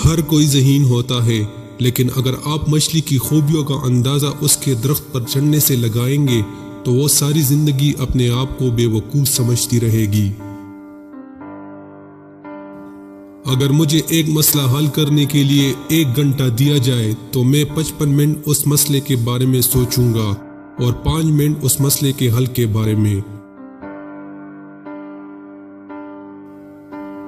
ہر کوئی ذہین ہوتا ہے، لیکن اگر آپ مچھلی کی خوبیوں کا اندازہ اس کے درخت پر چڑھنے سے لگائیں گے تو وہ ساری زندگی اپنے آپ کو بے وقوف سمجھتی رہے گی۔ اگر مجھے ایک مسئلہ حل کرنے کے لیے 1 گھنٹہ دیا جائے تو میں 55 منٹ اس مسئلے کے بارے میں سوچوں گا اور 5 منٹ اس مسئلے کے حل کے بارے میں۔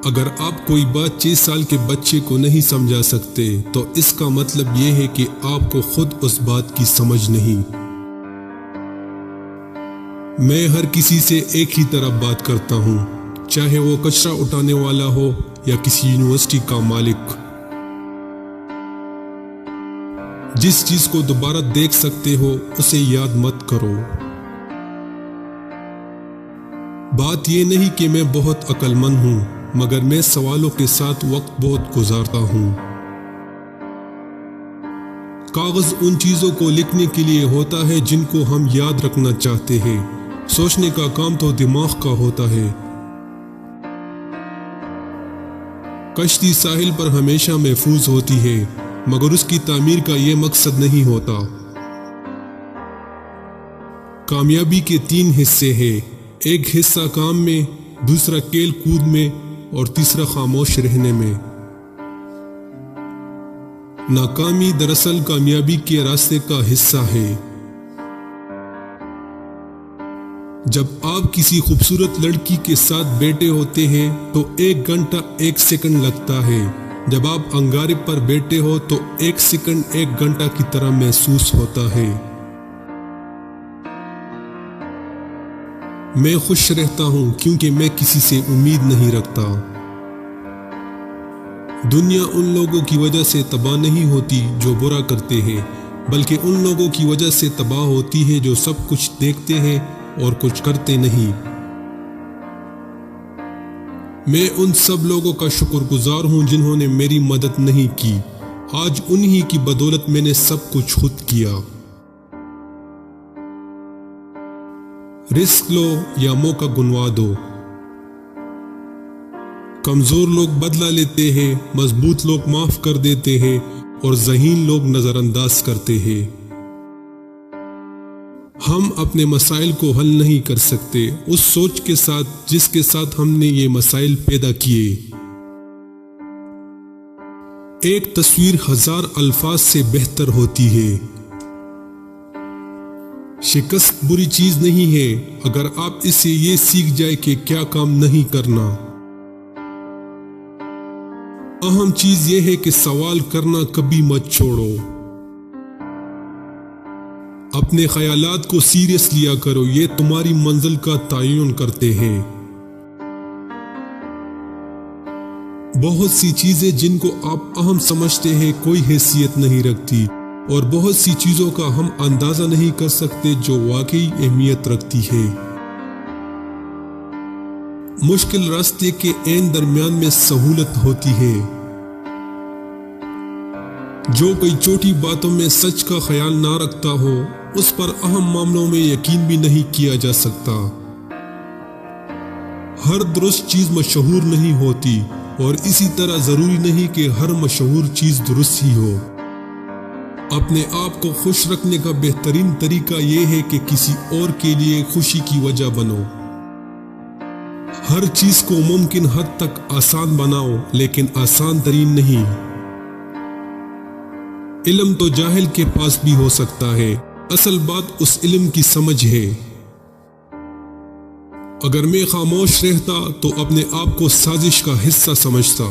اگر آپ کوئی بات 6 سال کے بچے کو نہیں سمجھا سکتے تو اس کا مطلب یہ ہے کہ آپ کو خود اس بات کی سمجھ نہیں۔ میں ہر کسی سے ایک ہی طرح بات کرتا ہوں، چاہے وہ کچرا اٹھانے والا ہو یا کسی یونیورسٹی کا مالک۔ جس چیز کو دوبارہ دیکھ سکتے ہو اسے یاد مت کرو۔ بات یہ نہیں کہ میں بہت عقل مند ہوں، مگر میں سوالوں کے ساتھ وقت بہت گزارتا ہوں۔ کاغذ ان چیزوں کو لکھنے کے لیے ہوتا ہے جن کو ہم یاد رکھنا چاہتے ہیں، سوچنے کا کام تو دماغ کا ہوتا ہے۔ کشتی ساحل پر ہمیشہ محفوظ ہوتی ہے، مگر اس کی تعمیر کا یہ مقصد نہیں ہوتا۔ کامیابی کے 3 حصے ہیں، ایک حصہ کام میں، دوسرا کھیل کود میں اور تیسرا خاموش رہنے میں۔ ناکامی دراصل کامیابی کے راستے کا حصہ ہے۔ جب آپ کسی خوبصورت لڑکی کے ساتھ بیٹھے ہوتے ہیں تو 1 گھنٹہ 1 سیکنڈ لگتا ہے، جب آپ انگارے پر بیٹھے ہو تو 1 سیکنڈ 1 گھنٹہ کی طرح محسوس ہوتا ہے۔ میں خوش رہتا ہوں کیونکہ میں کسی سے امید نہیں رکھتا۔ دنیا ان لوگوں کی وجہ سے تباہ نہیں ہوتی جو برا کرتے ہیں، بلکہ ان لوگوں کی وجہ سے تباہ ہوتی ہے جو سب کچھ دیکھتے ہیں اور کچھ کرتے نہیں۔ میں ان سب لوگوں کا شکر گزار ہوں جنہوں نے میری مدد نہیں کی، آج انہی کی بدولت میں نے سب کچھ خود کیا۔ رسک لو یا موقع گنوا دو۔ کمزور لوگ بدلہ لیتے ہیں، مضبوط لوگ معاف کر دیتے ہیں اور ذہین لوگ نظر انداز کرتے ہیں۔ ہم اپنے مسائل کو حل نہیں کر سکتے اس سوچ کے ساتھ جس کے ساتھ ہم نے یہ مسائل پیدا کیے۔ ایک تصویر 1000 الفاظ سے بہتر ہوتی ہے۔ شکست بری چیز نہیں ہے اگر آپ اس سے یہ سیکھ جائے کہ کیا کام نہیں کرنا۔ اہم چیز یہ ہے کہ سوال کرنا کبھی مت چھوڑو۔ اپنے خیالات کو سیریس لیا کرو، یہ تمہاری منزل کا تعین کرتے ہیں۔ بہت سی چیزیں جن کو آپ اہم سمجھتے ہیں کوئی حیثیت نہیں رکھتی، اور بہت سی چیزوں کا ہم اندازہ نہیں کر سکتے جو واقعی اہمیت رکھتی ہے۔ مشکل راستے کے عین درمیان میں سہولت ہوتی ہے۔ جو کوئی چھوٹی باتوں میں سچ کا خیال نہ رکھتا ہو اس پر اہم معاملوں میں یقین بھی نہیں کیا جا سکتا۔ ہر درست چیز مشہور نہیں ہوتی اور اسی طرح ضروری نہیں کہ ہر مشہور چیز درست ہی ہو۔ اپنے آپ کو خوش رکھنے کا بہترین طریقہ یہ ہے کہ کسی اور کے لیے خوشی کی وجہ بنو۔ ہر چیز کو ممکن حد تک آسان بناؤ، لیکن آسان ترین نہیں۔ علم تو جاہل کے پاس بھی ہو سکتا ہے، اصل بات اس علم کی سمجھ ہے۔ اگر میں خاموش رہتا تو اپنے آپ کو سازش کا حصہ سمجھتا۔